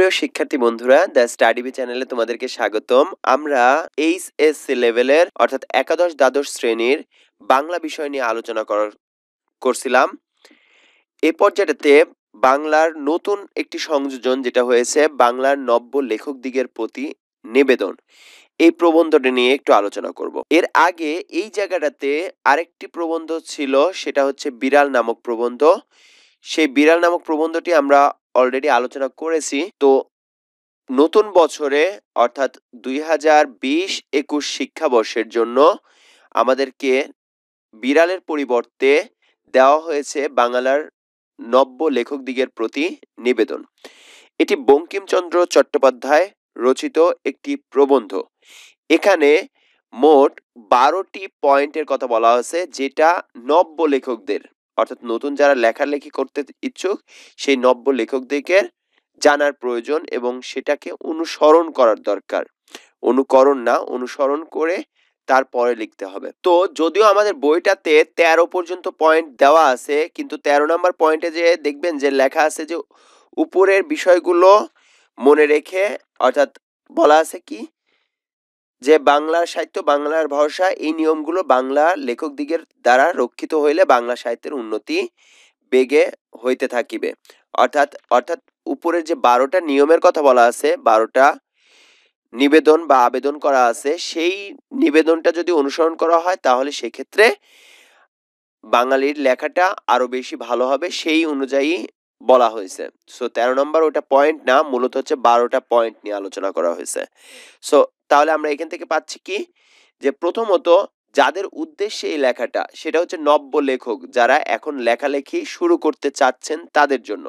সুপ্রিয় শিক্ষার্থী বন্ধুরা, দ্য স্টাডি বি চ্যানেলে তোমাদেরকে স্বাগতম। আমরা এইচএসসি লেভেলের অর্থাৎ একাদশ দ্বাদশ শ্রেণীর বাংলা বিষয় নিয়ে আলোচনা করছিলাম। এ পর্যায়েতে বাংলার নতুন একটি সংযোজন যেটা হয়েছে, বাংলার নব্য লেখক দিগের প্রতি নিবেদন, এই প্রবন্ধটি নিয়ে একটু আলোচনা করব। এর আগে এই জায়গাটাতে আরেকটি প্রবন্ধ ছিল, সেটা হচ্ছে বিড়াল নামক প্রবন্ধ। সেই বিড়াল নামক প্রবন্ধটি আমরা অলরেডি আলোচনা করেছি। তো নতুন বছরে অর্থাৎ 2020-21 শিক্ষাবর্ষের জন্য আমাদেরকে বিড়ালের পরিবর্তে দেওয়া হয়েছে বাংলার নব্য লেখক দিগের প্রতি নিবেদন। এটি বঙ্কিমচন্দ্র চট্টোপাধ্যায় রচিত একটি প্রবন্ধ। এখানে মোট 12টি পয়েন্টের কথা বলা হয়েছে, যেটা নব্য লেখকদের অর্থাৎ নতুন যারা লেখালেখি করতে ইচ্ছুক সেই নব্য লেখকদের জানার প্রয়োজন এবং সেটাকে অনুসরণ করার দরকার। অনুকরণ না, অনুসরণ করে তারপরে লিখতে হবে। তো যদিও আমাদের বইটাতে 13 পর্যন্ত পয়েন্ট দেওয়া আছে, কিন্তু 13 নাম্বার পয়েন্টে যে দেখবেন যে লেখা আছে যে উপরের বিষয়গুলো মনে রেখে, অর্থাৎ বলা আছে কি যে বাংলার সাহিত্য বাংলার ভাষা, এই নিয়মগুলো বাংলা লেখক দিগের দ্বারা রক্ষিত হইলে বাংলা সাহিত্যের উন্নতি বেগে হইতে থাকিবে। অর্থাৎ অর্থাৎ উপরের যে 12টা নিয়মের কথা বলা আছে, 12টা নিবেদন বা আবেদন করা আছে, সেই নিবেদনটা যদি অনুসরণ করা হয় তাহলে সেক্ষেত্রে বাঙালির লেখাটা আরো বেশি ভালো হবে, সেই অনুযায়ী বলা হয়েছে। সো 13 নম্বর ওটা পয়েন্ট না, মূলত হচ্ছে 12টা পয়েন্ট নিয়ে আলোচনা করা হয়েছে। সো তাহলে আমরা এখান থেকে পাচ্ছি কি, যে প্রথমত যাদের উদ্দেশ্যে এই লেখাটা, সেটা হচ্ছে নব্য লেখক যারা এখন লেখালেখি শুরু করতে চাচ্ছেন তাদের জন্য।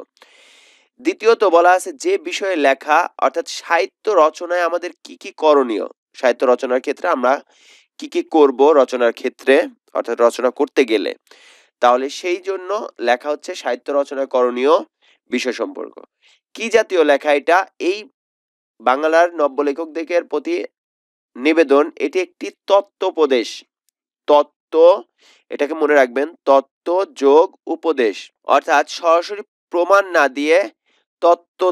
দ্বিতীয়ত বলা আছে যে বিষয়ে লেখা, অর্থাৎ সাহিত্য রচনায় আমাদের কি কি করণীয়, সাহিত্য রচনার ক্ষেত্রে আমরা কি কি করব রচনার ক্ষেত্রে, অর্থাৎ রচনা করতে গেলে, তাহলে সেই জন্য লেখা হচ্ছে সাহিত্য রচনা করণীয় বিষয় সম্পর্ক। কি জাতীয় লেখা এটা? এই বাংলার নব্য লেখকদের প্রতি নিবেদন, এটি একটি তত্ত্বোপদেশ। তত্ত্ব, এটাকে মনে রাখবেন, তত্ত্ব যোগ উপদেশ, অর্থাৎ সরাসরি প্রমাণ না দিয়ে তত্ত্ব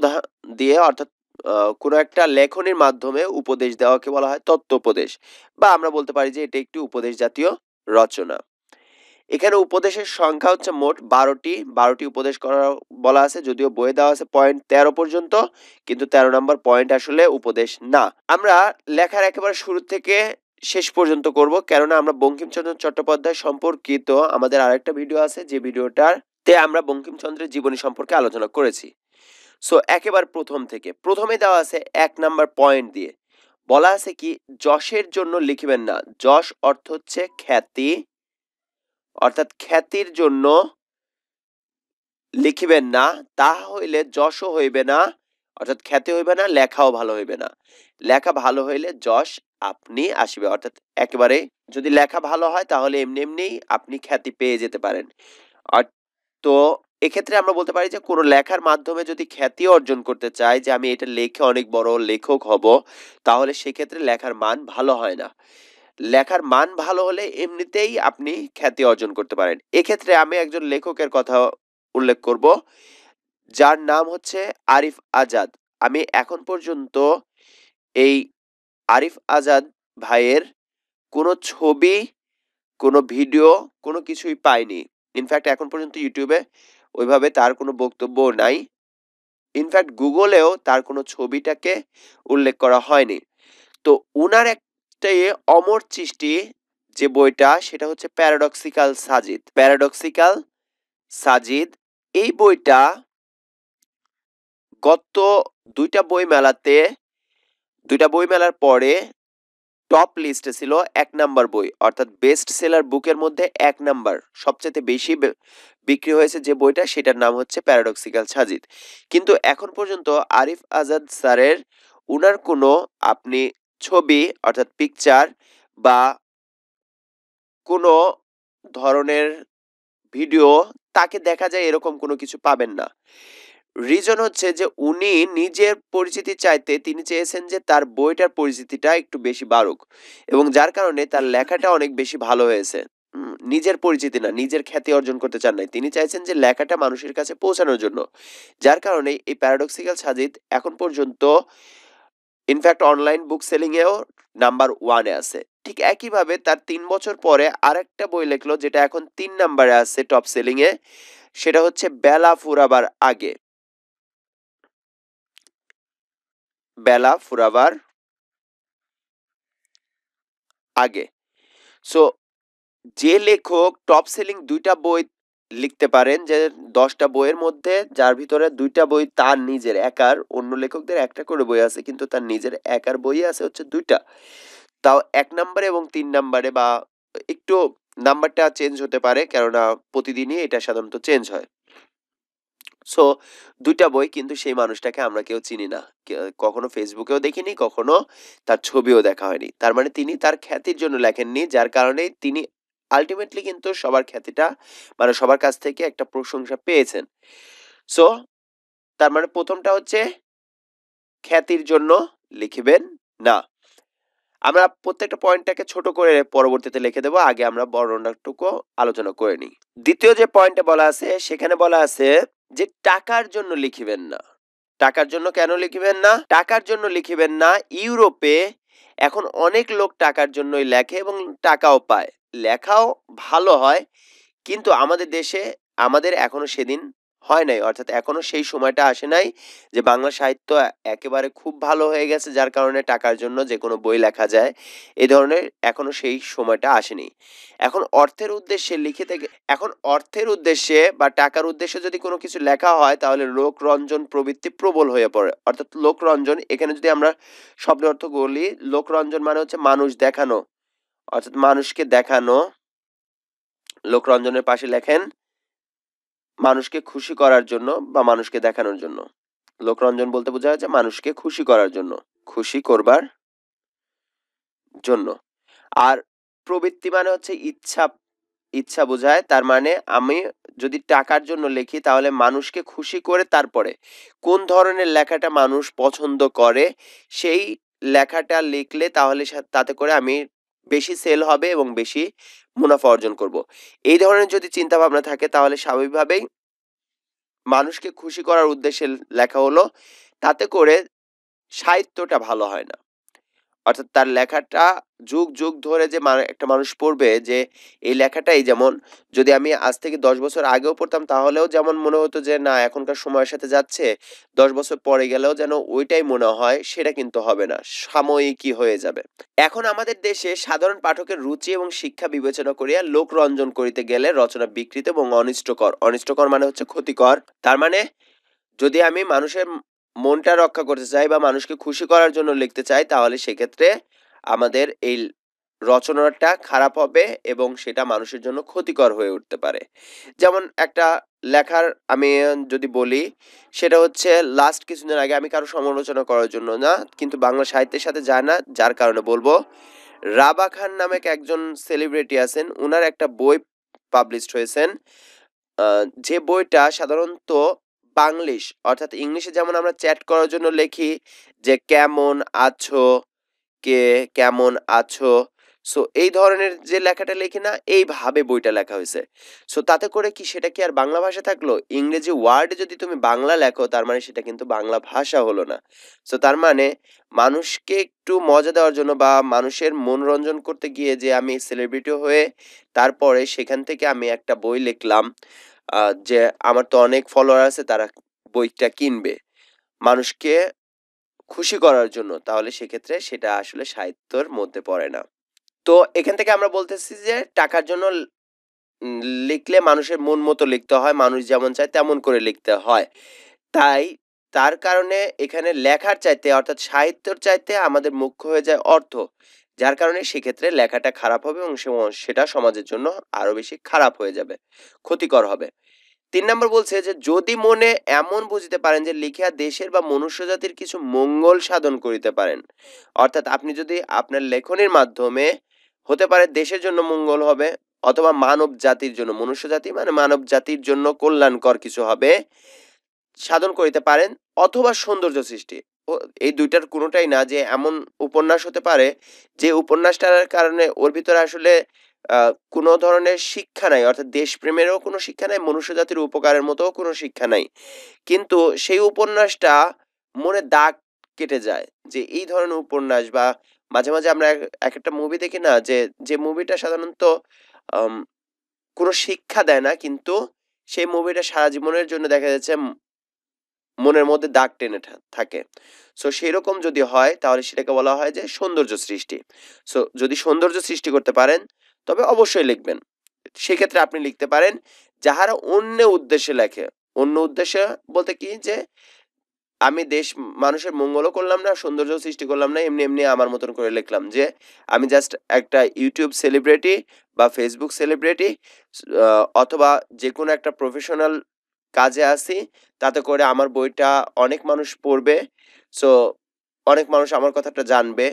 দিয়ে, অর্থাৎ কোনো একটা লেখনের মাধ্যমে উপদেশ দেওয়াকে বলা হয় তত্ত্বোপদেশ, বা আমরা বলতে পারি যে এটা একটি উপদেশ জাতীয় রচনা। এখানে উপদেশের সংখ্যা হচ্ছে মোট 12টি উপদেশ করা বলা আছে, যদিও বইয়ে দেওয়া আছে পয়েন্ট 13 পর্যন্ত, কিন্তু 13 নম্বর পয়েন্ট আসলে উপদেশ না। আমরা লেখার একেবারে শুরু থেকে শেষ পর্যন্ত করব, কেননা আমরা বঙ্কিমচন্দ্র চট্টোপাধ্যায় সম্পর্কিত আমাদের আরেকটা ভিডিও আছে, যে ভিডিওটাতে আমরা বঙ্কিমচন্দ্রের জীবনী সম্পর্কে আলোচনা করেছি। সো একেবারে প্রথম থেকে, প্রথমে দেওয়া আছে 1 নাম্বার পয়েন্ট দিয়ে বলা আছে কি, যশের জন্য লিখিবেন না। যশ অর্থ হচ্ছে খ্যাতি, অর্থাৎ খ্যাতির জন্য লিখিবেন না, তাহা হইলে যশও হইবে না, অর্থাৎ খ্যাতি হইবে না, লেখাও ভালো হইবে না। লেখা ভালো হইলে যশ আপনি আসিবে, অর্থাৎ একেবারে যদি লেখা ভালো হয় তাহলে এমনি এমনি আপনি খ্যাতি পেয়ে যেতে পারেন। আর তো এক্ষেত্রে আমরা বলতে পারি যে কোনো লেখার মাধ্যমে যদি খ্যাতি অর্জন করতে চাই, যে আমি এটা লিখে অনেক বড় লেখক হব, তাহলে সেক্ষেত্রে লেখার মান ভালো হয় না। লেখার মান ভালো হলে এমনিতেই আপনি খ্যাতি অর্জন করতে পারেন। এক্ষেত্রে আমি একজন লেখকের কথা উল্লেখ করব, যার নাম হচ্ছে আরিফ আজাদ। আমি এখন পর্যন্ত এই আরিফ আজাদ ভাইয়ের কোনো ছবি, কোনো ভিডিও, কোনো কিছুই পাইনি। ইনফ্যাক্ট এখন পর্যন্ত ইউটিউবে ওইভাবে তার কোনো বক্তব্য নাই। ইনফ্যাক্ট গুগলেও তার কোনো ছবিটাকে উল্লেখ করা হয়নি। তো উনার একটাই অমর সৃষ্টি যে বইটা, সেটা হচ্ছে প্যারাডক্সিক্যাল সাজিদ। প্যারাডক্সিক্যাল সাজিদ, এই বইটা গত দুইটা বই মেলার পরে টপ লিস্টে ছিল 1 নাম্বার বই, অর্থাৎ বেস্ট সেলার বুকের মধ্যে 1 নাম্বার সবচেয়ে বেশি বিক্রি হয়েছে যে বইটা, সেটার নাম হচ্ছে প্যারাডক্সিক্যাল সাজিদ। কিন্তু এখন পর্যন্ত আরিফ আজাদ স্যারের উনার কোনো আপনি ছবি, অর্থাৎ পিকচার বা কোনো ধরনের ভিডিও তাকে দেখা যায় এরকম কোনো কিছু পাবেন না। রিজন হচ্ছে যে উনি নিজের পরিচিতি চাইতে তিনি চেয়েছেন যে তার বইটার পরিচিতিটা একটু বেশি বাড়ুক, এবং যার কারণে তার লেখাটা অনেক বেশি ভালো হয়েছে। নিজের পরিচিতি না, নিজের খ্যাতি অর্জন করতে চান নাই। তিনি চাইছেন যে লেখাটা মানুষের কাছে পৌঁছানোর জন্য। যার কারণে এই প্যারাডক্সিক্যাল সাজিদ এখন পর্যন্ত ইনফ্যাক্ট অনলাইন বুক সেলিং এও নাম্বার 1 এ আছে। ঠিক একইভাবে তার ৩ বছর পরে আরেকটা বই লিখলো যেটা এখন ৩ নাম্বারে আছে টপ সেলিং এ। সেটা হচ্ছে বেলা ফুরাবার আগে। বেলা ফুরাবার আগে। সো যে লেখক টপ সেলিং ২ টা বই লিখতে পারেন, যে ১০ টা বইয়ের মধ্যে যার ভিতরে ২ টা বই তার নিজের একার, অন্য লেখকদের ১ টা করে বই আছে কিন্তু তার নিজের একার বই আছে হচ্ছে ২ টা। তাও ১ নাম্বারে এবং ৩ নাম্বারে, বা একটু নাম্বারটা চেঞ্জ হতে পারে কেননা প্রতিদিনই এটা সাধারণত চেঞ্জ হয়। সো ২ টা বই, কিন্তু সেই মানুষটাকে আমরা কেউ চিনি না। কখনো ফেসবুকেও দেখিনি, কখনো তার ছবিও দেখা হয়নি। তার মানে তিনি তার খ্যাতির জন্য লেখেননি, যার কারণেই তিনি আল্টিমেটলি কিন্তু সবার খ্যাতিটা, মানে সবার কাছ থেকে একটা প্রশংসা পেয়েছেন। সো তার মানে ১ম টা হচ্ছে খ্যাতির জন্য লিখিবেন না। আমরা প্রত্যেকটা পয়েন্টটাকে ছোট করে পরবর্তীতে লিখে দেব। আগে আমরা বর্ণনাটুকু আলোচনা করে নিই। ২য় যে পয়েন্টে বলা আছে, সেখানে বলা আছে যে টাকার জন্য লিখিবেন না। টাকার জন্য কেন লিখিবেন না? টাকার জন্য লিখিবেন না। ইউরোপে এখন অনেক লোক টাকার জন্যই লেখে এবং টাকাও পায়। লেখাও ভালো হয়। কিন্তু আমাদের দেশে আমাদের এখনো সেদিন হয় নাই। অর্থাৎ এখনো সেই সময়টা আসে নাই যে বাংলা সাহিত্য একেবারে খুব ভালো হয়ে গেছে, যার কারণে টাকার জন্য যেকোনো বই লেখা যায়। এ ধরনের এখনো সেই সময়টা আসেনি। এখন অর্থের উদ্দেশ্যে বা টাকার উদ্দেশ্যে যদি কোনো কিছু লেখা হয় তাহলে লোকরঞ্জন প্রবৃত্তি প্রবল হয়ে পড়ে। অর্থাৎ লোকরঞ্জন, এখানে যদি আমরা শব্দের অর্থ বলি, লোকরঞ্জন মানে হচ্ছে মানুষ দেখানো। অর্থাৎ মানুষকে দেখানো। লোকরঞ্জনের পাশে লেখেন মানুষকে খুশি করার জন্য বা মানুষকে দেখানোর জন্য। লোকরঞ্জন বলতে বোঝা যাচ্ছে মানুষকে খুশি করার জন্য, খুশি করবার জন্য। আর প্রবৃত্তি মানে হচ্ছে ইচ্ছা, ইচ্ছা বোঝায়। তার মানে আমি যদি টাকার জন্য লিখি তাহলে মানুষকে খুশি করে তারপরে কোন ধরনের লেখাটা মানুষ পছন্দ করে সেই লেখাটা লিখলে তাহলে তাতে করে আমি বেশি সেল হবে এবং বেশি মুনাফা অর্জন করব। এই ধরনের যদি চিন্তা ভাবনা থাকে তাহলে স্বাভাবিকভাবেই মানুষকে খুশি করার উদ্দেশ্যে লেখা হলো, তাতে করে সাহিত্যটা ভালো হয় না। অর্থাৎ তার লেখাটা যুগ যুগ ধরে যে একটা মানুষ পড়বে, যে এই লেখাটাই, যেমন যদি আমি আজ থেকে ১০ বছর আগেও পড়তাম তাহলেও যেমন মনে হতো যে না এখনকার সময়ের সাথে যাচ্ছে, ১০ বছর পরে গেলেও যেন ওইটাই মনে হয়, সেটা কিন্তু হবে না, সাময়িকই হয়ে যাবে। এখন আমাদের দেশে সাধারণ পাঠকের রুচি এবং শিক্ষা বিবেচনা করিয়া লোকরঞ্জন করিতে গেলে রচনা বিকৃত এবং অনিষ্টকর। অনিষ্টকর মানে হচ্ছে ক্ষতিকর। তার মানে যদি আমি মানুষের মনটা রক্ষা করতে চাই বা মানুষকে খুশি করার জন্য লিখতে চাই তাহলে সেক্ষেত্রে আমাদের এই রচনাটা খারাপ হবে এবং সেটা মানুষের জন্য ক্ষতিকর হয়ে উঠতে পারে। যেমন একটা লেখার আমি যদি বলি, সেটা হচ্ছে লাস্ট কিছুদিন আগে, আমি কারো সমালোচনা করার জন্য না, কিন্তু বাংলা সাহিত্যের সাথে যায় না, যার কারণে বলবো, রাবা খান নামক একজন সেলিব্রিটি আছেন, উনার একটা বই পাবলিশড হয়েছেন। যে বইটা সাধারণত বাংলিশ, অর্থাৎ ইংলিশে যেমন আমরা চ্যাট করার জন্য লিখি যে কেমন আছো, কে কেমন আছো, সো এই ধরনের যে লেখাটা লিখি না, এইভাবে বইটা লেখা হয়েছে। সো তাতে করে কি সেটা কি আর বাংলা ভাষা থাকলো? ইংরেজি ওয়ার্ড যদি তুমি বাংলা লেখো তার মানে সেটা কিন্তু বাংলা ভাষা হলো না। সো তার মানে মানুষকে একটু মজা দেওয়ার জন্য বা মানুষের মনোরঞ্জন করতে গিয়ে যে আমি সেলিব্রিটি হয়ে তারপরে সেখান থেকে আমি একটা বই লিখলাম, যে আমার তো অনেক ফলোয়ার আছে, তারা বইটা কিনবে মানুষকে খুশি করার জন্য, তাহলে সেক্ষেত্রে সেটা আসলে সাহিত্যর মধ্যে পড়ে না। তো এখান থেকে আমরা বলতেছি যে টাকার জন্য উম লিখলে মানুষের মন মতো লিখতে হয়। মানুষ যেমন চায় তেমন করে লিখতে হয়। তাই তার কারণে এখানে লেখার চাইতে, অর্থাৎ সাহিত্যর চাইতে আমাদের মুখ্য হয়ে যায় অর্থ। যার কারণে সেক্ষেত্রে লেখাটা খারাপ হবে এবং সেটা সমাজের জন্য আরো বেশি খারাপ হয়ে যাবে, ক্ষতিকর হবে। ৩ নাম্বার বলছে যে যদি মনে এমন বুঝিতে পারেন যে লিখিয়া দেশের বা মনুষ্য জাতির কিছু মঙ্গল সাধন করিতে পারেন। অর্থাৎ আপনি যদি আপনার লেখনীর মাধ্যমে, হতে পারে দেশের জন্য মঙ্গল হবে অথবা মানব জাতির জন্য, মনুষ্য জাতি মানে মানব জাতির জন্য কল্যাণকর কিছু হবে, সাধন করিতে পারেন, অথবা সৌন্দর্য সৃষ্টি। এই ২ টার কোনটাই না, যে এমন উপন্যাস হতে পারে যে উপন্যাসটার কারণে ওর ভিতরে আসলে কোনো ধরনের শিক্ষা নাই, অর্থাৎ দেশপ্রেমেরও কোনো শিক্ষা নাই, মনুষ্য জাতির উপকারের মতোও কোনো শিক্ষা নাই। কিন্তু সেই উপন্যাসটা মনে দাগ কেটে যায় যে এই ধরনের উপন্যাস বা মাঝে, মাঝে আমরা একেকটা মুভি দেখি না যে মুভিটা সাধারণত আম কোনো শিক্ষা দেয় না, কিন্তু সেই মুভিটা সারা জীবনের জন্য দেখা যাচ্ছে মনের মধ্যে দাগ টেনে থাকে। সো সেরকম যদি হয় তাহলে সেটাকে বলা হয় যে সৌন্দর্য সৃষ্টি। সো যদি সৌন্দর্য সৃষ্টি করতে পারেন তবে অবশ্যই লিখবেন। সেক্ষেত্রে আপনি লিখতে পারেন যাহারা অন্য উদ্দেশ্যে লেখে। অন্য উদ্দেশ্যে বলতে কি যে আমি মানুষের মঙ্গলও করলাম না, সৌন্দর্যও সৃষ্টি করলাম না। এমনি আমার মতন করে লিখলাম যে আমি জাস্ট একটা YouTube সেলিব্রিটি বা Facebook সেলিব্রিটি, আ অথবা যেকোনো একটা প্রফেশনাল কাজে আছি। তাতে করে আমার বইটা অনেক মানুষ পড়বে। সো অনেক মানুষ আমার কথাটা জানবে।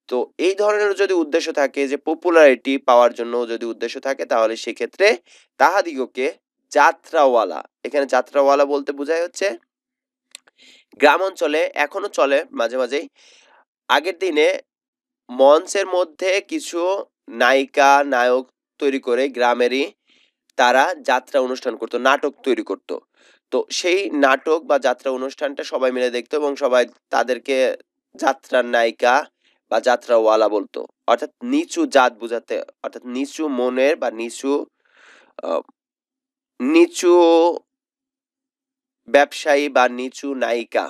তো এই ধরনের যদি উদ্দেশ্য থাকে যে পপুলারিটি পাওয়ার জন্য যদি উদ্দেশ্য থাকে তাহলে সেক্ষেত্রে তাহাদিগকে যাত্রাওয়ালা, এখানে যাত্রাওয়ালা বলতে বোঝায় হচ্ছে গ্রাম অঞ্চলে এখনো চলে মাঝে, মাঝেই। আগের দিনে মঞ্চের মধ্যে কিছু নায়িকা, নায়ক তৈরি করে গ্রামেরই তারা যাত্রা অনুষ্ঠান করত, নাটক তৈরি করত। তো সেই নাটক বা যাত্রা অনুষ্ঠানটা সবাই মিলে দেখতো এবং সবাই তাদেরকে যাত্রার নায়িকা বা যাত্রাওয়ালা বলতো। অর্থাৎ নিচু জাত বুঝাতে, অর্থাৎ নিচু মনের বা আ নিচু ব্যবসায়ী বা নিচু নায়িকা,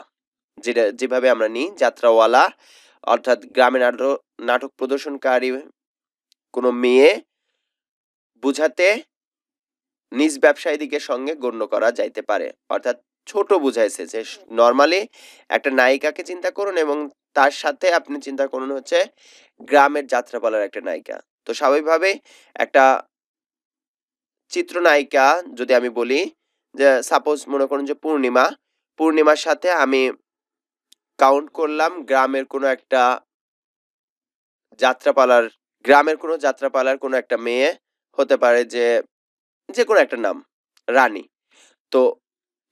যেভাবে আমরা নিই যাত্রাওয়ালা, অর্থাৎ গ্রামে নাটক প্রদর্শনকারী কোনো মেয়ে বুঝাতে নিজ ব্যবসায়ীদিগের সঙ্গে গণ্য করা যাইতে পারে। অর্থাৎ ছোট বুঝাইছে যে নরমালি একটা নায়িকাকে চিন্তা করুন এবং তার সাথে আপনি চিন্তা করুন হচ্ছে গ্রামের যাত্রাপালার একটা নায়িকা। তো স্বাভাবিকভাবেই একটা চিত্রনায়িকা যদি আমি বলি যে সাপোজ মনে করুন যে পূর্ণিমার সাথে আমি কাউন্ট করলাম যাত্রাপালার গ্রামের কোনো যাত্রাপালার কোনো একটা মেয়ে হতে পারে যে যেকোনো একটা নাম, রানী। তো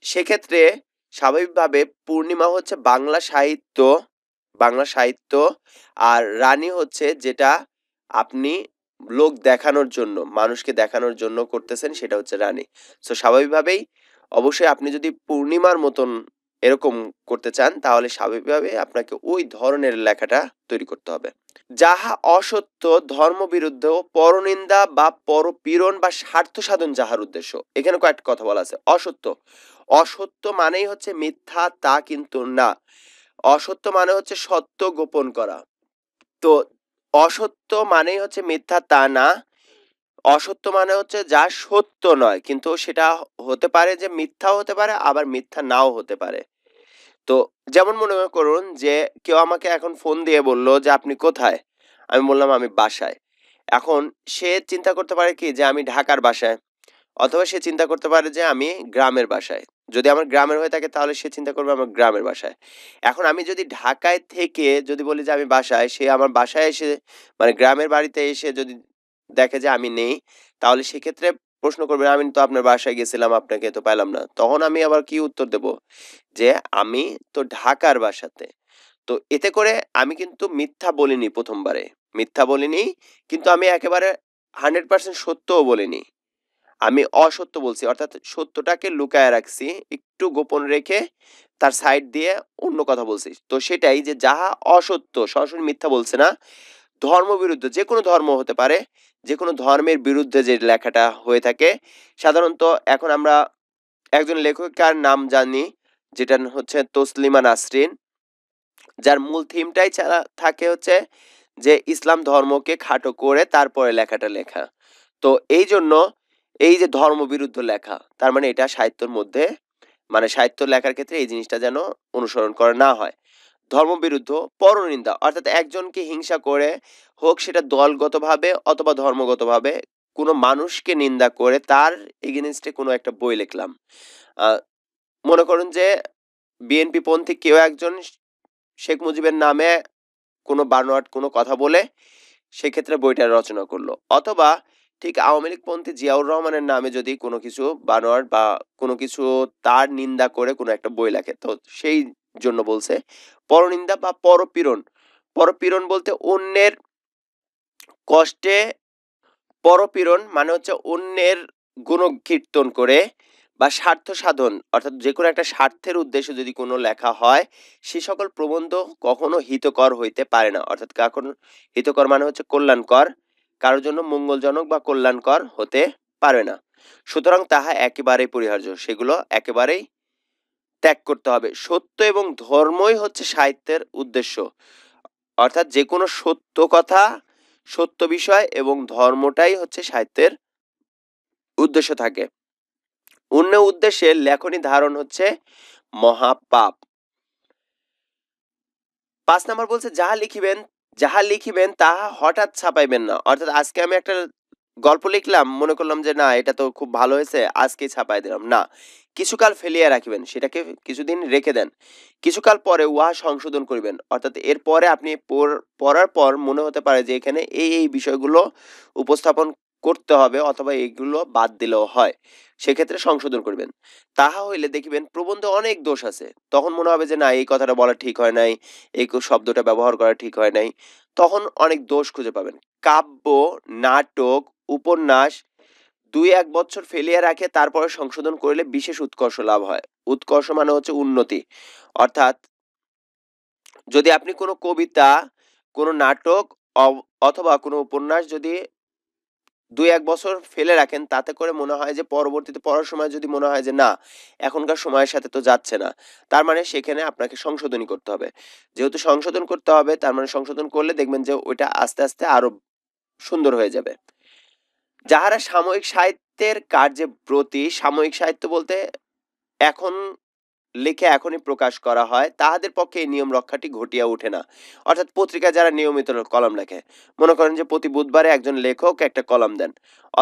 সেক্ষেত্রে স্বাভাবিকভাবে পূর্ণিমা হচ্ছে বাংলা সাহিত্য আর রানী হচ্ছে যেটা আপনি লোক দেখানোর জন্য, মানুষকে দেখানোর জন্য করতেছেন সেটা হচ্ছে রানী। সো স্বাভাবিকভাবেই অবশ্যই আপনি যদি পূর্ণিমার মতন এরকম করতে চান তাহলে স্বাভাবিকভাবে আপনাকে ওই ধরনের লেখাটা তৈরি করতে হবে। যাহা অসত্য, ধর্মবিরুদ্ধ, পরনিন্দা বা পরপীড়ন বা স্বার্থ সাধন যাহার উদ্দেশ্য। এখানে কয়েকটা কথা বলা আছে। অসত্য মানেই হচ্ছে মিথ্যা তা কিন্তু না। অসত্য মানে হচ্ছে সত্য গোপন করা। তো অসত্য মানেই হচ্ছে মিথ্যা তা না। অসত্য মানে হচ্ছে যা সত্য নয়, কিন্তু সেটা হতে পারে যে মিথ্যাও হতে পারে আবার মিথ্যা নাও হতে পারে। তো যেমন মনে করুন যে কেউ আমাকে এখন ফোন দিয়ে বলল যে, "আপনি কোথায়?" আমি বললাম, "আমি বাসায়।" এখন সে চিন্তা করতে পারে কি যে আমি ঢাকার বাসায়, অথবা সে চিন্তা করতে পারে যে আমি গ্রামের বাসায়। যদি আমার গ্রামের হয়ে থাকে তাহলে সে চিন্তা করবে আমার গ্রামের বাসায়। এখন আমি যদি ঢাকায় থেকে যদি বলি যে আমি বাসায়, সে আমার বাসায় এসে মানে গ্রামের বাড়িতে এসে যদি দেখে যে আমি নেই, তাহলে সেক্ষেত্রে প্রশ্ন করবে, "আমি তো আপনার বাসায় গেছিলাম, আপনাকে তো পাইলাম না।" তখন আমি আবার কি উত্তর দেব? যে আমি তো ঢাকার বাসাতে। তো এতে করে আমি কিন্তু মিথ্যা বলিনি ১ম বারে। মিথ্যা বলিনি, কিন্তু আমি একেবারে 100% সত্যও বলিনি। আমি অসত্য বলছি। অর্থাৎ সত্যটাকে লুকায়া রাখছি। একটু গোপন রেখে তার সাইড দিয়ে অন্য কথা বলছি। তো সেটাই যে যাহা অসত্য, সরাসরি মিথ্যা বলছে না। ধর্মবিরুদ্ধ, যেকোনো ধর্ম হতে পারে। যেকোনো ধর্মের বিরুদ্ধে যে লেখাটা হয়ে থাকে। সাধারণত এখন আমরা একজন লেখিকার নাম জানি, যেটা হচ্ছে তসলিমা নাসরিন। যার মূল থিমটাই থাকে হচ্ছে যে ইসলাম ধর্মকে খাটো করে তারপরে লেখাটা লেখা। তো এইজন্য এই যে ধর্মবিরুদ্ধ লেখা, তার মানে এটা সাহিত্যের মধ্যে, মানে সাহিত্য লেখার ক্ষেত্রে এই জিনিসটা যেন অনুসরণ করা না হয়। ধর্মবিরুদ্ধ, পরনিন্দা, অর্থাৎ একজনকে হিংসা করে হোক সেটা দলগতভাবে অথবা ধর্মগতভাবে কোনো মানুষকে নিন্দা করে তার এগেইনস্ট এ কোনো একটা বই লিখলাম। আ মনে করুন যে বিএনপি পন্থী কেউ একজন শেখ মুজিবের নামে কোনো বানোয়াট কোনো কথা বলে সেক্ষেত্রে বইটা রচনা করলো। অথবা ঠিক আওয়ামী লীগপন্থী জিয়াউর রহমানের নামে যদি কোনো কিছু বানোয়াট বা কোনো কিছু তার নিন্দা করে কোনো একটা বই লেখে। তো সেই জন্য বলছে পরনিন্দা বা পরপীড়ন। পরপীড়ন বলতে অন্যের কষ্টে পরপীড়ন মানে হচ্ছে অন্যের গুণকীর্তন করে বা স্বার্থ সাধন অর্থাৎ যে কোনো একটা স্বার্থের উদ্দেশ্যে যদি কোনো লেখা হয় সে সকল প্রবন্ধ কখনো হিতকর হইতে পারে না। অর্থাৎ কখনো হিতকর মানে হচ্ছে কল্যাণকর, কারোর জন্য মঙ্গলজনক বা কল্যাণকর হতে পারে না। সুতরাং তাহা একেবারেই পরিহার্য, সেগুলো একেবারেই ত্যাগ করতে হবে। সত্য এবং ধর্মই হচ্ছে সাহিত্যের উদ্দেশ্য। অর্থাৎ যে কোনো সত্য কথা, সত্য বিষয় এবং ধর্মটাই হচ্ছে সাহিত্যের উদ্দেশ্য থাকে। অন্য উদ্দেশ্যে লেখনী ধারণ হচ্ছে মহাপাপ। ৫ নাম্বার বলছে যাহা লিখিবেন তাহা হঠাৎ ছাপাইবেন না। অর্থাৎ আজকে আমি একটা গল্প লিখলাম, মনে করলাম যে না এটা তো খুব ভালো হয়েছে, আজকেই ছাপাই দিলাম। না, কিছুকাল ফেলিয়া রাখিবেন, সেটাকে কিছুদিন রেখে দেন। কিছুকাল পরে উহা সংশোধন করিবেন। অর্থাৎ এরপরে আপনি পড়ার পর মনে হতে পারে যে এখানে এই বিষয়গুলো উপস্থাপন করতে হবে অথবা এইগুলো বাদ দিলেও হয়। সেক্ষেত্রে সংশোধন করবেন। তাহা হইলে দেখিবেন প্রবন্ধে অনেক দোষ আছে। তখন মনে হবে যে না এই কথাটা বলা ঠিক হয় নাই, এই শব্দটা ব্যবহার করা ঠিক হয় নাই। তখন অনেক দোষ খুঁজে পাবেন। কাব্য, নাটক, উপন্যাস ২-১ বছর ফেলিয়া রাখে তারপরে সংশোধন করলে বিশেষ উৎকর্ষ লাভ হয়। উৎকর্ষ মানে হচ্ছে উন্নতি। অর্থাৎ যদি আপনি কোনো কবিতা, কোনো নাটক অথবা কোনো উপন্যাস যদি ২-১ বছর ফেলে রাখেন তাতে করে মনে হয় যে পরবর্তীতে পড়ার সময় যদি মনে হয় যে না এখনকার সময়ের সাথে তো যাচ্ছে না, তার মানে সেখানে আপনাকে সংশোধনী করতে হবে। যেহেতু সংশোধন করতে হবে তার মানে সংশোধন করলে দেখবেন যে ওইটা আস্তে আস্তে আরো সুন্দর হয়ে যাবে। যাহারা সাময়িক সাহিত্যের কার্যে ব্রতী, সাময়িক সাহিত্য বলতে এখন লিখে এখনই প্রকাশ করা হয়, তাহাদের পক্ষে এই নিয়ম রক্ষাটি ঘটিয়া ওঠে না। অর্থাৎ পত্রিকায় যারা নিয়মিত কলাম লেখে, মনে করেন যে প্রতি বুধবারে একজন লেখক একটা কলাম দেন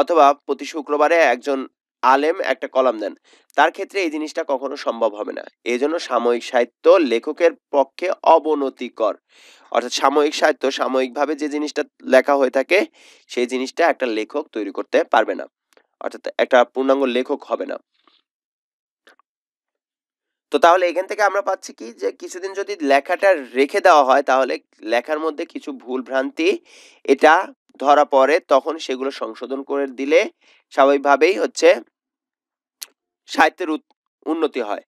অথবা প্রতি শুক্রবারে একজন আলেম একটা কলাম দেন, তার ক্ষেত্রে এই জিনিসটা কখনো সম্ভব হবে না। এই জন্য সাময়িক সাহিত্য লেখকের পক্ষে অবনতিকর। অর্থাৎ সাময়িক সাহিত্য সাময়িকভাবে যে জিনিসটা লেখা হয়ে থাকে সেই জিনিসটা একটা লেখক তৈরি করতে পারবে না, অর্থাৎ একটা পূর্ণাঙ্গ লেখক হবে না। তো তাহলে এখান থেকে আমরা পাচ্ছি কি যে কিছুদিন যদি লেখাটা রেখে দেওয়া হয় তাহলে লেখার মধ্যে কিছু ভুল ভ্রান্তি এটা ধরা পড়ে, তখন সেগুলো সংশোধন করে দিলে স্বাভাবিকভাবেই হচ্ছে সাহিত্যের উন্নতি হয়।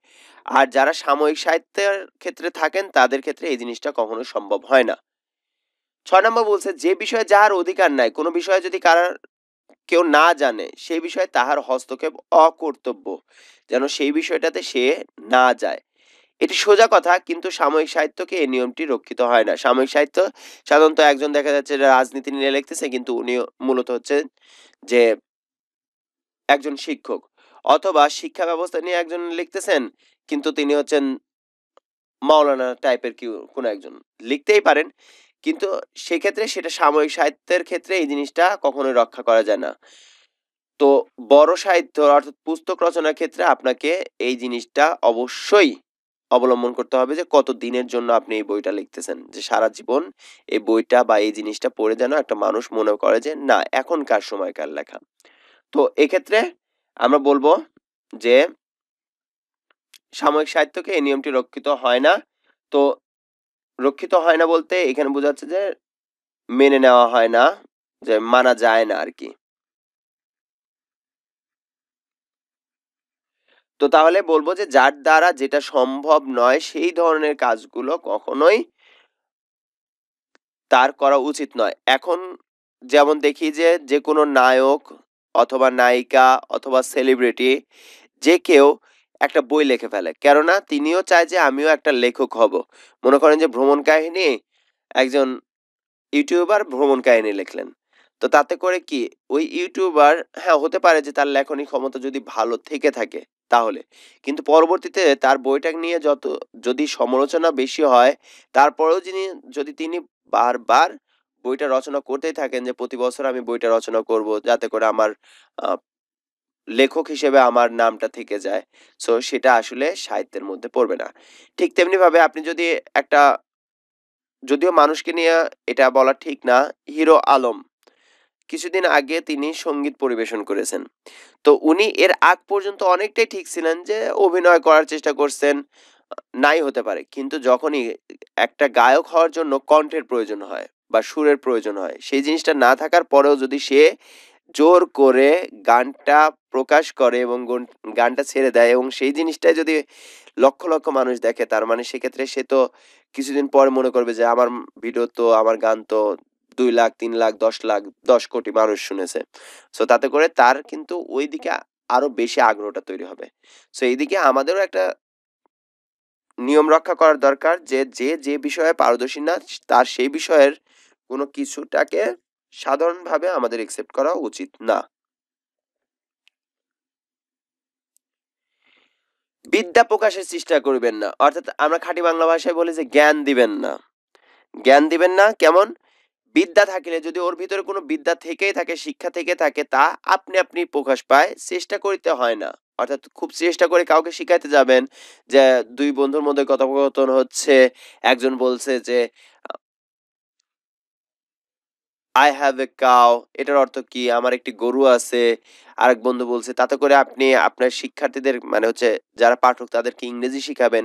আর যারা সাময়িক সাহিত্যের ক্ষেত্রে থাকেন তাদের ক্ষেত্রে এই জিনিসটা কখনো সম্ভব হয় না। ৬ নম্বর বলছে যে বিষয়ে যাহার অধিকার নাই, কোনো বিষয়ে যদি কেউ না জানে সেই বিষয়ে তাহার হস্তক্ষেপ অকর্তব্য, যেন সেই বিষয়টাতে সে না যায়। এটি সোজা কথা, কিন্তু সাময়িক সাহিত্যকে এই নিয়মটি রক্ষিত হয় না। সাময়িক সাহিত্য সাধারণত একজন দেখা যাচ্ছে যে রাজনীতি নিয়ে লিখতেছে কিন্তু উনি মূলত হচ্ছে যে একজন শিক্ষক, অথবা শিক্ষা ব্যবস্থা নিয়ে একজন লিখতেছেন কিন্তু তিনি হচ্ছেন মাওলানা টাইপের কোনো একজন, লিখতেই পারেন কিন্তু সেক্ষেত্রে সেটা সাময়িক সাহিত্যের ক্ষেত্রে এই জিনিসটা কখনোই রক্ষা করা যায় না। তো বড় সাহিত্য অর্থাৎ পুস্তক রচনার ক্ষেত্রে আপনাকে এই জিনিসটা অবশ্যই অবলম্বন করতে হবে যে কত দিনের জন্য আপনি এই বইটা লিখতেছেন, যে সারা জীবন এই বইটা বা এই জিনিসটা পড়ে যেন একটা মানুষ মনে করে যে না এখনকার সময়কার লেখা। তো এক্ষেত্রে আমরা বলবো যে সাময়িক সাহিত্যকে এই নিয়মটি রক্ষিত হয় না। তো রক্ষিত হয় না বলতে এখানে বোঝাচ্ছে যে মেনে নেওয়া হয় না, যে মানা যায় না আর কি। তো তাহলে বলবো যে যার দ্বারা যেটা সম্ভব নয় সেই ধরনের কাজগুলো কখনোই তার করা উচিত নয়। এখন যেমন দেখি যে যেকোনো নায়ক অথবা নায়িকা অথবা সেলিব্রিটি যে কেউ একটা বই লিখে ফেলে। কেননা তিনিও চায় যে আমিও একটা লেখক হব। মনে করেন যে ভ্রমণ কাহিনী, একজন ইউটিউবার ভ্রমণ কাহিনী লিখলেন। তো তাতে করে কি ওই ইউটিউবার, হ্যাঁ হতে পারে যে তার লেখনী ক্ষমতা যদি ভালো থেকে থাকে তাহলে। কিন্তু পরবর্তীতে তার বইটা নিয়ে যদি সমালোচনা বেশি হয়, তারপরেও যদি তিনি বারবার বইটা রচনা করতেই থাকেন যে প্রতি বছর আমি বইটা রচনা করব যাতে করে আমার আ লেখক হিসেবে আমার নামটা থেকে যায়। সো সেটা আসলে সাহিত্যের মধ্যে পড়বে না। ঠিক তেমনিভাবে আপনি যদি একটা, যদিও মানুষকে নিয়ে এটা বলা ঠিক না, হিরো আলম কিছুদিন আগে তিনি সঙ্গীত পরিবেশন করেছেন। তো উনি এর আগ পর্যন্ত অনেকটাই ঠিক ছিলেন যে অভিনয় করার চেষ্টা করছেন, নাই হতে পারে। কিন্তু যখনই একটা গায়ক হওয়ার জন্য কণ্ঠের প্রয়োজন হয় বা সুরের প্রয়োজন হয়, সেই জিনিসটা না থাকার পরেও যদি সে জোর করে গানটা প্রকাশ করে এবং গানটা ছেড়ে দেয় এবং সেই জিনিসটাই যদি লক্ষ লক্ষ মানুষ দেখে, তার মানে সেক্ষেত্রে সে তো কিছুদিন পরে মনে করবে যে আমার ভিডিও তো, আমার গান তো 2 লাখ, 3 লাখ, 10 লাখ, 10 কোটি মানুষ শুনেছে। সো তাতে করে তার কিন্তু ওই দিকে আরো বেশি আগ্রহটা তৈরি হবে। সো এইদিকে আমাদেরও একটা নিয়ম রক্ষা করার দরকার যে যে বিষয়ে পারদর্শী না তার সেই বিষয়ের কোনো কিছুটাকে সাধারণভাবে আমাদের একসেপ্ট করা উচিত না। বিদ্যা প্রকাশের চেষ্টা করবেন না, অর্থাৎ আমরা খাঁটি বাংলা ভাষায় বলি যে জ্ঞান দিবেন না। জ্ঞান দিবেন না কেমন? বিদ্যা থাকিলে যদি ওর ভিতরে কোনো বিদ্যা থেকেই থাকে, শিক্ষা থেকে থাকে, তা আপনি আপনি প্রকাশ পায়, চেষ্টা করিতে হয় না। অর্থাৎ খুব চেষ্টা করে কাউকে শিখাইতে যাবেন যে দুই বন্ধুর মধ্যে কথোপকথন হচ্ছে, একজন বলছে যে আই হ্যাভ এ কাউ, এটার অর্থ কি? আমার একটি গরু আছে। আরেক বন্ধু বলছে, তাতে করে আপনি আপনার শিক্ষার্থীদের মানে হচ্ছে যারা পাঠক তাদেরকে ইংরেজি শিখাবেন।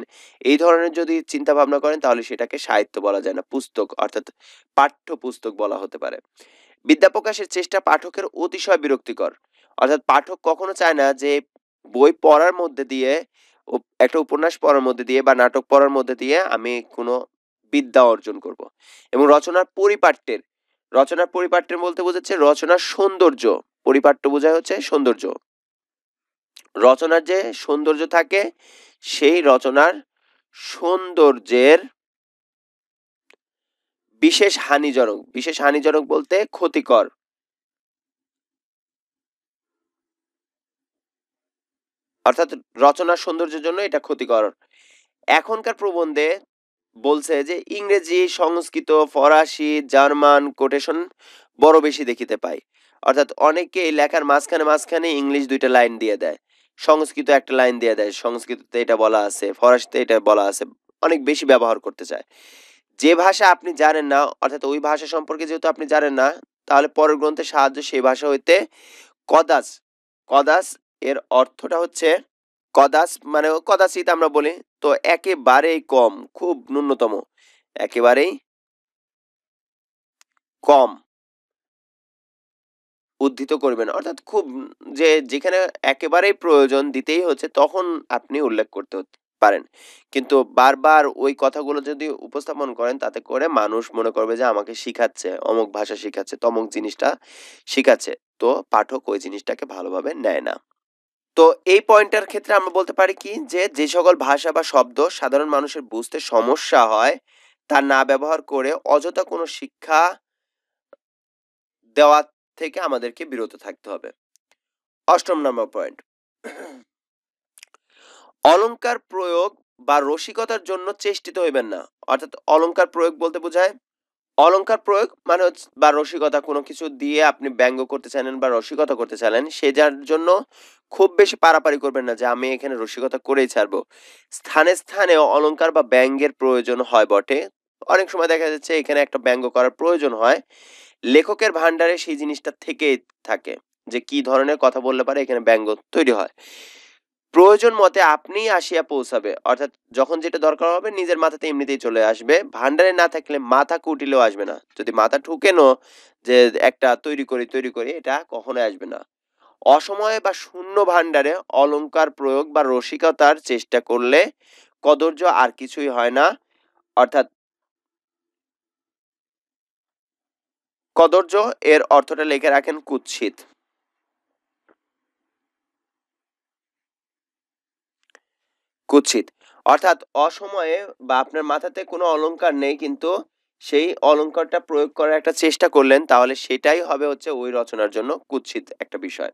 এই ধরনের যদি চিন্তা ভাবনা করেন তাহলে সেটাকে সাহিত্য বলা যায় না। পুস্তক অর্থাৎ পাঠ্য পুস্তক বলা হতে পারে। বিদ্যা প্রকাশের চেষ্টা পাঠকের অতিশয় বিরক্তিকর। অর্থাৎ পাঠক কখনো চায় না যে বই পড়ার মধ্যে দিয়ে, একটা উপন্যাস পড়ার মধ্যে দিয়ে বা নাটক পড়ার মধ্যে দিয়ে আমি কোনো বিদ্যা অর্জন করব। এবং রচনার পরিপাট্যের বলতে বোঝাচ্ছে রচনার সৌন্দর্য। পরিপাট্য বোঝায় হচ্ছে সৌন্দর্য। রচনার যে সৌন্দর্য থাকে, সেই রচনার সৌন্দর্যের বিশেষ হানিজনক বলতে ক্ষতিকর। অর্থাৎ রচনার সৌন্দর্যের জন্য এটা ক্ষতিকর। এখনকার প্রবন্ধে বলছে যে ইংরেজি, সংস্কৃত, ফরাসি, জার্মান কোটেশন বড় বেশি দেখিতে পাই। অর্থাৎ অনেকেই লেখার মাঝখানে ইংলিশ 2টা লাইন দিয়ে দেয়, সংস্কৃত একটা লাইন দিয়ে দেয়, সংস্কৃততে এটা বলা আছে, ফরাসিতে এটা বলা আছে, অনেক বেশি ব্যবহার করতে চায়। যে ভাষা আপনি জানেন না, অর্থাৎ ওই ভাষা সম্পর্কে যেহেতু আপনি জানেন না, তাহলে পরের গ্রন্থের সাহায্য সেই ভাষা হইতে কদাচ, কদাচ এর অর্থটা হচ্ছে, কদাচ মানে কদাচিৎ আমরা বলি, তো একেবারেই কম, খুব ন্যূনতম, একেবারেই কম উদ্ধৃত করবেন। অর্থাৎ খুব যে যেখানে একেবারেই প্রয়োজন দিতেই হচ্ছে তখন আপনি উল্লেখ করতে পারেন। কিন্তু বারবার ওই কথাগুলো যদি উপস্থাপন করেন তাতে করে মানুষ মনে করবে যে আমাকে শিখাচ্ছে, অমুক ভাষা শিখাচ্ছে, তমুক জিনিসটা শিখাচ্ছে। তো পাঠক ওই জিনিসটাকে ভালোভাবে নেয় না। তো এই পয়েন্টটার ক্ষেত্রে আমরা বলতে পারি কি যে যে সকল ভাষা বা শব্দ সাধারণ মানুষের বুঝতে সমস্যা হয় তা না ব্যবহার করে অযথা কোনো শিক্ষা দেওয়া থেকে আমাদেরকে বিরত থাকতে হবে। 8ম নাম্বার পয়েন্ট, অলংকার প্রয়োগ বা রসিকতার জন্য চেষ্টিত হইবেন না। অর্থাৎ অলংকার প্রয়োগ বলতে বোঝায়, অলংকার প্রয়োগ মানে হচ্ছে বা রসিকতা, কোনো কিছু দিয়ে আপনি ব্যঙ্গ করতে চাইলেন বা রসিকতা করতে চাইলেন, সে যার জন্য খুব বেশি পারাপারি করবেন না যে আমি এখানে রসিকতা করেই ছাড়বো। স্থানে স্থানে অলংকার বা ব্যঙ্গের প্রয়োজন হয় বটে। অনেক সময় দেখা যাচ্ছে এখানে একটা ব্যঙ্গ করার প্রয়োজন হয়, লেখকের ভান্ডারে সেই জিনিসটা থেকেই থাকে যে কি ধরনের কথা বললে পারে এখানে ব্যঙ্গ তৈরি হয়। প্রয়োজন মতে আপনিই আসিয়া পৌঁছাবে, অর্থাৎ যখন যেটা দরকার হবে নিজের মাথাতে এমনিতেই চলে আসবে, ভান্ডারে না থাকলে মাথা কুটিলেও আসবে না। যদি মাথা ঠুকেনও যে একটা তৈরি করি এটা কখনোই আসবে না। অসময়ে বা শূন্য ভান্ডারে অলংকার প্রয়োগ বা রসিকতার চেষ্টা করলে কদর্য আর কিছুই হয় না। অর্থাৎ কদর্য এর অর্থটা লিখে রাখেন কুৎসিত। কুৎসিত অর্থাৎ অসময়ে বা আপনার মাথাতে কোনো অলংকার নেই, কিন্তু সেই অলংকারটা প্রয়োগ করার একটা চেষ্টা করলেন, তাহলে সেটাই হবে হচ্ছে ওই রচনার জন্য কুৎসিত একটা বিষয়।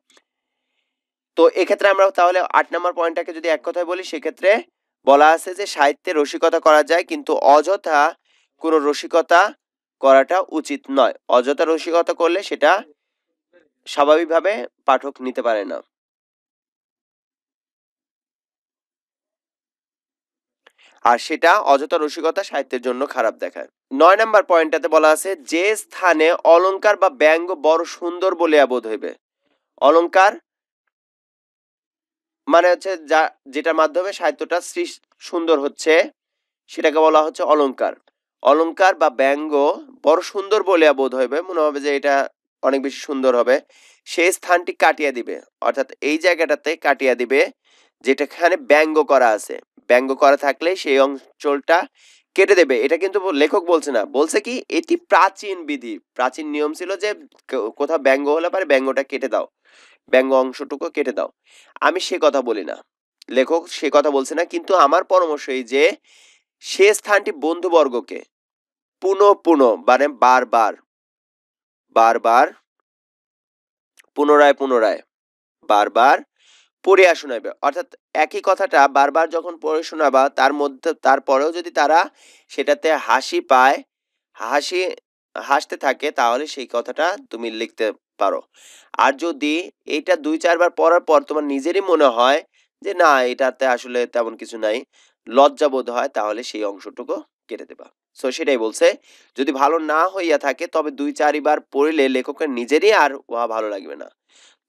তো এক্ষেত্রে আমরা তাহলে 8 নম্বর পয়েন্টটাকে যদি এক কথায় বলি, সেক্ষেত্রে বলা আছে যে সাহিত্যে রসিকতা করা যায় কিন্তু অযথা কোনো রসিকতা করাটা উচিত নয়। অযথা রসিকতা করলে সেটা স্বাভাবিকভাবে পাঠক নিতে পারে না, আর সেটা অযথা রসিকতা সাহিত্যের জন্য খারাপ দেখায়। 9 নম্বর পয়েন্টটাতে বলা আছে যে স্থানে অলংকার বা ব্যঙ্গ বড় সুন্দর বলিয়া বোধ হইবে। অলংকার মানে হচ্ছে যা, যেটার মাধ্যমে সাহিত্যটা সুন্দর হচ্ছে সেটাকে বলা হচ্ছে অলংকার। অলংকার বা ব্যঙ্গ বড় সুন্দর বলিয়া বোধ হইবে, মনে হবে যে এটা অনেক বেশি সুন্দর হবে। সেই স্থানটি কাটিয়ে দিবে, অর্থাৎ এই জায়গাটাতে কাটিয়ে দিবে যেটাখানে ব্যঙ্গ করা আছে। ব্যঙ্গ করা থাকলে সেই অঞ্চলটা কেটে দেবে। এটা কিন্তু লেখক বলছে না, বলছে কি এটি প্রাচীন বিধি, প্রাচীন নিয়ম ছিল যে কোথাও ব্যঙ্গ হলে পারে ব্যঙ্গটা কেটে দাও, ব্যঙ্গ অংশটুকু কেটে দাও। আমি সে কথা বলি না, লেখক সে কথা বলছে না, কিন্তু আমার পরামর্শ এই যে সে স্থানটি বন্ধুবর্গকে পুনঃ পুনঃ মানে বারবার বারবার পুনরায় পুনরায় বারবার পড়িয়া শোনাইবে। অর্থাৎ একই কথাটা বারবার যখন পড়ে শোনাবা তারপরেও যদি তারা সেটাতে হাসি পায়, হাসি হাসতে থাকে, তাহলে সেই কথাটা তুমি লিখতে পারো। আর যদি এইটা ২-৪ বার পড়ার পর তোমার নিজেরই মনে হয় যে না এটাতে আসলে তেমন কিছু নাই, লজ্জা বোধ হয়, তাহলে সেই অংশটুকু কেটে দেবা। সো সেটাই বলছে, যদি ভালো না হইয়া থাকে তবে ২-৪ বার পড়িলে লেখকের নিজেরই আর উহা ভালো লাগবে না।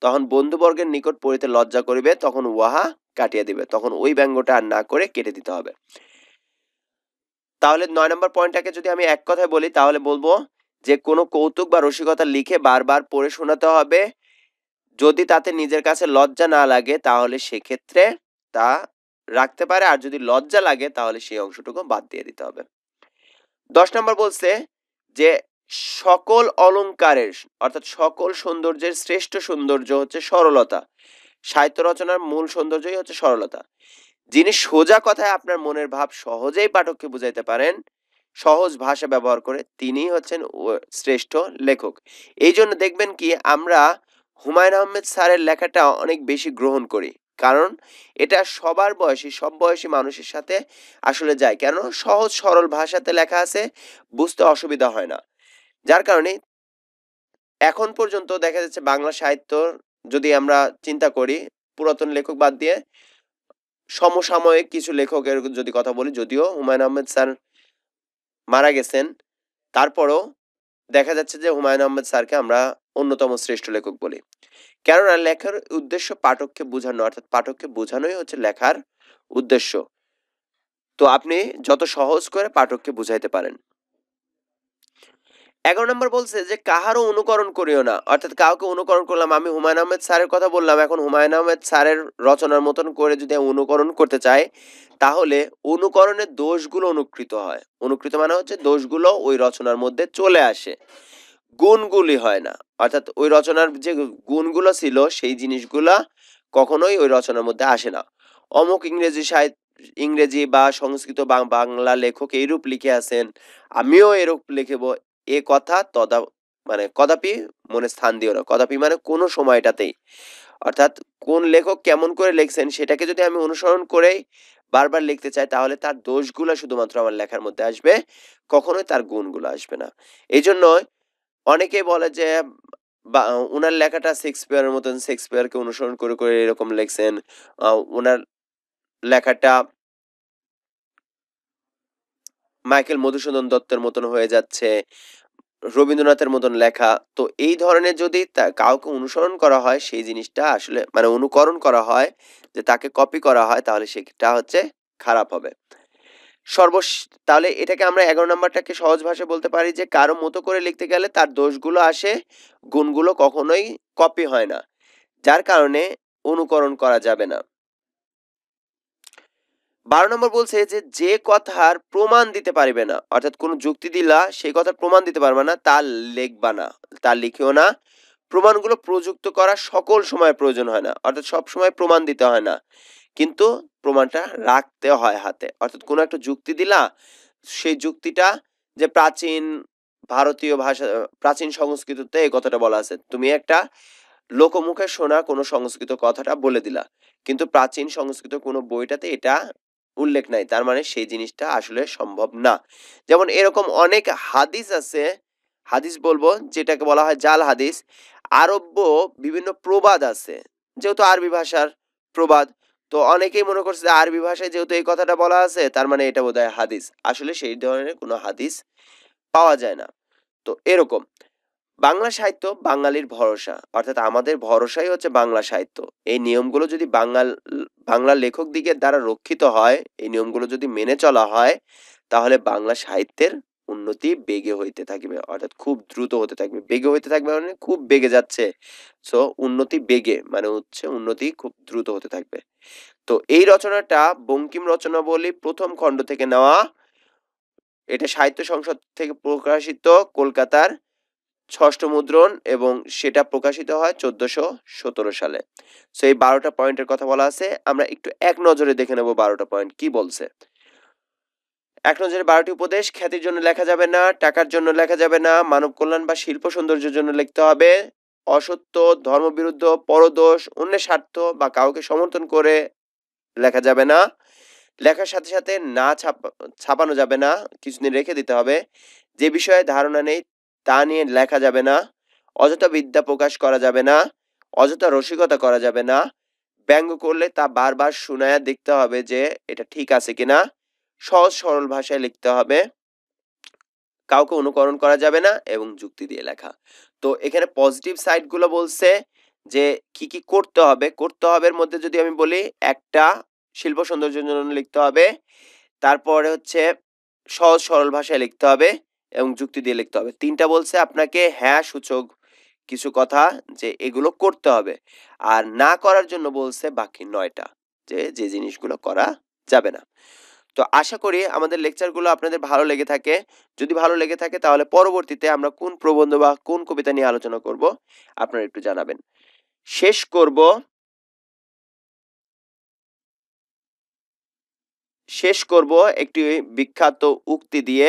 তখন বন্ধুবর্গের নিকট পড়িতে লজ্জা করিবে, তখন উহা কাটিয়ে দিবে, তখন ওই ব্যঙ্গটা আর না করে কেটে দিতে হবে। তাহলে ৯ নম্বর পয়েন্টটাকে যদি আমি এক কথায় বলি তাহলে বলবো যে কোনো কৌতুক বা রসিকতা লিখে বারবার পড়ে শোনাতে হবে। যদি তাতে নিজের কাছে লজ্জা না লাগে তাহলে সেক্ষেত্রে তা রাখতে পারে, আর যদি লজ্জা লাগে তাহলে সেই অংশটুকু বাদ দিয়ে দিতে হবে। ১০ নম্বর বলছে যে সকল অলংকারের অর্থাৎ সকল সৌন্দর্যের শ্রেষ্ঠ সৌন্দর্য হচ্ছে সরলতা। সাহিত্য রচনার মূল সৌন্দর্যই হচ্ছে সরলতা। যিনি সোজা কথায় আপনার মনের ভাব সহজেই পাঠককে বুঝাইতে পারেন, সহজ ভাষা ব্যবহার করে, তিনিই হচ্ছেন শ্রেষ্ঠ লেখক। এই জন্য দেখবেন কি আমরা হুমায়ুন আহমেদ স্যারের লেখাটা অনেক বেশি গ্রহণ করি, কারণ এটা সবার বয়সী, সব বয়সী মানুষের সাথে আসলে যায়, কেন সহজ সরল ভাষাতে লেখা আছে, বুঝতে অসুবিধা হয় না। যার কারণে এখন পর্যন্ত দেখা যাচ্ছে বাংলা সাহিত্য যদি আমরা চিন্তা করি, পুরাতন লেখক বাদ দিয়ে সমসাময়িক কিছু লেখকের যদি কথা বলি, যদিও হুমায়ুন আহমেদ স্যার মারা গেছেন, তারপরও দেখা যাচ্ছে যে হুমায়ুন আহমেদ স্যারকে আমরা অন্যতম শ্রেষ্ঠ লেখক বলি। কেননা লেখার উদ্দেশ্য পাঠককে বোঝানো, অর্থাৎ পাঠককে বোঝানোই হচ্ছে লেখার উদ্দেশ্য। তো আপনি যত সহজ করে পাঠককে বুঝাইতে পারেন। ১১ নম্বর বলছে যে কাহারও অনুকরণ করিও না, অর্থাৎ কাউকে অনুকরণ করলাম, আমি হুমায়ুন আহমেদ স্যারের কথা বললাম, এখন হুমায়ুন আহমেদ স্যারের রচনার মতন করে যদি অনুকরণ করতে চাই, তাহলে অনুকরণের দোষগুলো অনুকৃত হয়। অনুকৃত মানে হচ্ছে দোষগুলো ওই রচনার মধ্যে চলে আসে, গুণগুলি হয় না। অর্থাৎ ওই রচনার যে গুণগুলো ছিল সেই জিনিসগুলা কখনোই ওই রচনার মধ্যে আসে না। অমুক ইংরেজি বা সংস্কৃত বা বাংলা লেখক এইরূপ লিখে আছেন, আমিও এরূপ লিখব, এ কথা মানে কদাপি মনে স্থান দিও না। কদাপি মানে কোনো সময়টাতেই। অর্থাৎ কোন লেখক কেমন করে লিখছেন সেটাকে যদি আমি অনুসরণ করেই বারবার লিখতে চাই, তাহলে তার দোষগুলো শুধুমাত্র আমার লেখার মধ্যে আসবে, কখনোই তার গুণগুলো আসবে না। এই জন্য অনেকেই বলে যে বা উনার লেখাটা শেক্সপিয়ারের মতন, শেক্সপিয়ারকে অনুসরণ করে করে এরকম লিখছেন। উনার লেখাটা মাইকেল মধুসূদন দত্তের মতন হয়ে যাচ্ছে, রবীন্দ্রনাথের মতন লেখা। তো এই ধরনের যদি কাউকে অনুসরণ করা হয়, সেই জিনিসটা আসলে মানে অনুকরণ করা হয়, যে তাকে কপি করা হয়, তাহলে সেটা হচ্ছে খারাপ হবে। তাহলে এটাকে আমরা ১১ নাম্বারটাকে সহজ ভাষায় বলতে পারি যে কারো মতো করে লিখতে গেলে তার দোষগুলো আসে, গুণগুলো কখনোই কপি হয় না, যার কারণে অনুকরণ করা যাবে না। ১২ নম্বর বলছে যে কথার প্রমাণ দিতে পারিবে না, অর্থাৎ কোন যুক্তি দিলা সেই কথার প্রমাণ দিতে পারবে না, তা লিখবা না, তা লিখিও না। প্রমাণগুলো প্রযুক্ত করা সকল সময় প্রয়োজন হয় না, অর্থাৎ সব সময় প্রমাণ দিতে হয় না, কিন্তু প্রমাণটা রাখতে হয় হাতে। অর্থাৎ কোনো একটা যুক্তি দিলা, সেই যুক্তিটা যে প্রাচীন ভারতীয় ভাষা, প্রাচীন সংস্কৃততে এই কথাটা বলা আছে, তুমি একটা লোকমুখে শোনা কোনো সংস্কৃত কথাটা বলে দিলা, কিন্তু প্রাচীন সংস্কৃত কোনো বইটাতে এটা উল্লেখ নাই, তার মানে সেই জিনিসটা আসলে সম্ভব না। যেমন এরকম অনেক হাদিস আছে, হাদিস বলবো যেটাকে বলা হয় জাল হাদিস, আরব্য বিভিন্ন প্রবাদ আছে, যেহেতু আরবি ভাষার প্রবাদ, তো অনেকেই মনে করছে যে আরবি ভাষায় যেহেতু এই কথাটা বলা আছে তার মানে এটা বোধহয় হাদিস, আসলে সেই ধরনের কোনো হাদিস পাওয়া যায় না। তো এরকম বাংলা সাহিত্য বাঙালির ভরসা, অর্থাৎ আমাদের ভরসাই হচ্ছে বাংলা সাহিত্য। এই নিয়মগুলো যদি বাংলা লেখক দিকের দ্বারা রক্ষিত হয়, এই নিয়মগুলো যদি মেনে চলা হয়, তাহলে বাংলা সাহিত্যের উন্নতি বেগে হইতে থাকিবে, অর্থাৎ খুব দ্রুত হতে থাকবে। বেগে হইতে থাকবে মানে খুব বেগে যাচ্ছে। সো উন্নতি বেগে মানে হচ্ছে উন্নতি খুব দ্রুত হতে থাকবে। তো এই রচনাটা বঙ্কিম রচনাবলী প্রথম খণ্ড থেকে নেওয়া। এটা সাহিত্য সংসদ থেকে প্রকাশিত, কলকাতার ৬ষ্ঠ মুদ্রণ, এবং সেটা প্রকাশিত হয় ১৪১৭ সালে। সো এই ১২টা পয়েন্টের কথা বলা আছে। আমরা একটু এক নজরে দেখে নেব ১২টা পয়েন্ট কি বলছে। এক নজরে ১২টি উপদেশ: খ্যাতির জন্য লেখা যাবে না, টাকার জন্য লেখা যাবে না, মানব কল্যাণ বা শিল্প সৌন্দর্যের জন্য লিখতে হবে, অসত্য, ধর্মবিরুদ্ধ, পরদোষ, অন্যের স্বার্থ বা কাউকে সমর্থন করে লেখা যাবে না, লেখার সাথে সাথে না ছাপানো যাবে না, কিছুদিন রেখে দিতে হবে, যে বিষয়ে ধারণা নেই তা নিয়ে লেখা যাবে না, অযথা বিদ্যা প্রকাশ করা যাবে না, অযথা রসিকতা করা যাবে না, ব্যঙ্গ করলে তা বারবার শুনায়া দেখতে হবে যে এটা ঠিক আছে কিনা, সহজ সরল ভাষায় লিখতে হবে, কাউকে অনুকরণ করা যাবে না এবং যুক্তি দিয়ে লেখা। তো এখানে পজিটিভ সাইড গুলো বলছে যে কি কি করতে হবে। করতে হবে এর মধ্যে যদি আমি বলি, একটা, শিল্প সৌন্দর্যের জন্য লিখতে হবে, তারপরে হচ্ছে সহজ সরল ভাষায় লিখতে হবে এবং যুক্তি দিয়ে লিখতে হবে। ৩টা বলছে আপনাকে হ্যাঁ সূচক কিছু কথা, যে এগুলো করতে হবে। আর না করার জন্য বলছে বাকি ৯টা, যে যে জিনিসগুলো করা যাবে না। তো আশা করি আমাদের লেকচারগুলো আপনাদের ভালো লেগে থাকে। যদি ভালো লেগে থাকে তাহলে পরবর্তীতে আমরা কোন প্রবন্ধ বা কোন কবিতা নিয়ে আলোচনা করব আপনারা একটু জানাবেন। শেষ করব একটি বিখ্যাত উক্তি দিয়ে,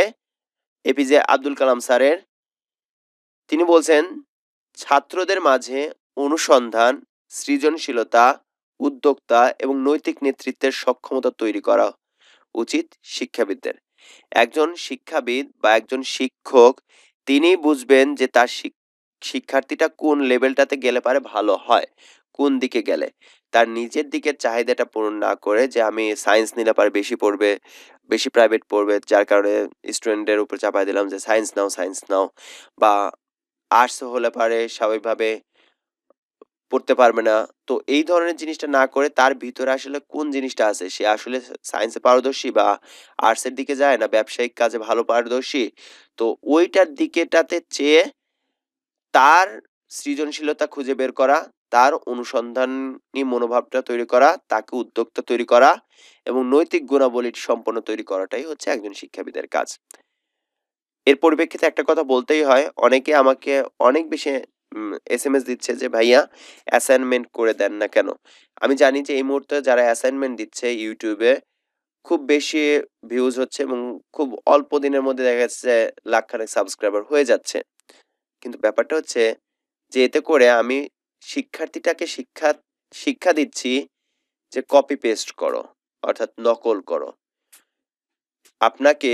এপিজে আব্দুল কালাম স্যারের। তিনি বলছেন, ছাত্রদের মাঝে অনুসন্ধান, সৃজনশীলতা, উদ্যোক্তা এবং নৈতিক নেতৃত্বের সক্ষমতা তৈরি করা উচিত শিক্ষাবিদদের। একজন শিক্ষাবিদ বা একজন শিক্ষক তিনি বুঝবেন যে তার শিক্ষার্থীটা কোন লেভেলটাতে গেলে পারে ভালো হয়, কোন দিকে গেলে তার নিজের দিকের চাহিদাটা পূরণ না করে, যে আমি সায়েন্স নিলে পারে বেশি পড়বে, বেশি প্রাইভেট পড়বে, যার কারণে স্টুডেন্টের উপর চাপাই দিলাম যে সায়েন্স নাও, বা আর্টস হলে পারে স্বাভাবিকভাবে পড়তে পারবে না। তো এই ধরনের জিনিসটা না করে তার ভিতরে আসলে কোন জিনিসটা আছে, সে আসলে সায়েন্সে পারদর্শী বা আর্টসের দিকে যায় না ব্যবসায়িক কাজে ভালো পারদর্শী, তো ওইটার দিকেটাতে চেয়ে তার সৃজনশীলতা খুঁজে বের করা, তার অনুসন্ধানী মনোভাবটা তৈরি করা, তাকে উদ্যোক্তা তৈরি করা এবং নৈতিক গুণাবলী সম্পন্ন তৈরি করাটাই হচ্ছে একজন শিক্ষাবিদের কাজ। এর পরিপ্রেক্ষিতে একটা কথা বলতেই হয়, অনেকে আমাকে অনেক বেশি এসএমএস দিচ্ছে যে ভাইয়া অ্যাসাইনমেন্ট করে দেন না কেন? আমি জানি যে এই মুহূর্তে যারা অ্যাসাইনমেন্ট দিচ্ছে ইউটিউবে খুব বেশি ভিউজ হচ্ছে এবং খুব অল্প দিনের মধ্যে দেখা যাচ্ছে লাখখানেক সাবস্ক্রাইবার হয়ে যাচ্ছে। কিন্তু ব্যাপারটা হচ্ছে যে এতে করে আমি শিক্ষার্থীটাকে শিক্ষা দিচ্ছি যে কপি পেস্ট করো, অর্থাৎ নকল করো। আপনাকে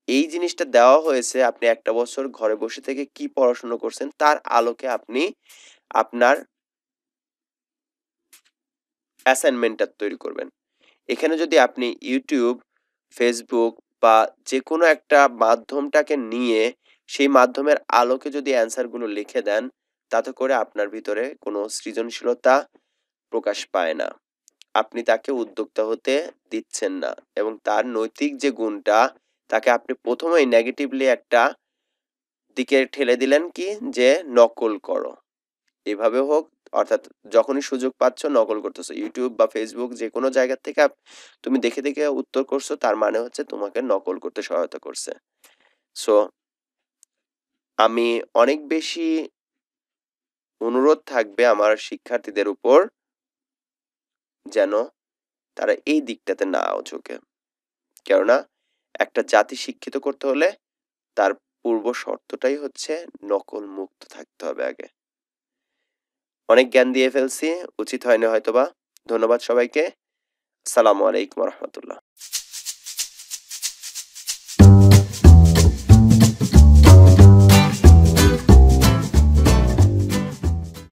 এই জিনিসটা দেওয়া হয়েছে, আপনি একটা বছর ঘরে বসে থেকে কি পড়াশোনা করছেন তার আলোকে আপনি আপনার অ্যাসাইনমেন্টটা তৈরি করবেন। এখানে যদি আপনি ইউটিউব, ফেসবুক বা যেকোনো একটা মাধ্যমটাকে নিয়ে সেই মাধ্যমের আলোকে যদি অ্যান্সারগুলো লিখে দেন, তাতে করে আপনার ভিতরে কোনো সৃজনশীলতা প্রকাশ পায় না। আপনি তাকে উদ্যোক্তা হতে দিচ্ছেন না এবং তার নৈতিক যে গুণটা, তাকে আপনি ১ম এই নেগেটিভলি একটা দিকে ঠেলে দিলেন, কি যে নকল করো। এভাবে হোক, অর্থাৎ যখনই সুযোগ পাচ্ছ নকল করতেছো। ইউটিউব বা ফেসবুক যেকোনো জায়গা থেকে তুমি দেখে উত্তর করছো, তার মানে হচ্ছে তোমাকে নকল করতে সহায়তা করছে। সো আমি অনেক বেশি অনুরোধ থাকবে আমার শিক্ষার্থীদের উপর, যেন তারা এই দিকটাতে না ঝোঁকে। কেননা একটা জাতি শিক্ষিত করতে হলে তার পূর্ব শর্তটাই হচ্ছে নকল মুক্ত থাকতে হবে আগে। অনেক জ্ঞান দিয়ে ফেলছি, উচিত হয়নি হয়তোবা। ধন্যবাদ সবাইকে। আসসালামু আলাইকুম ওয়া রাহমাতুল্লাহ।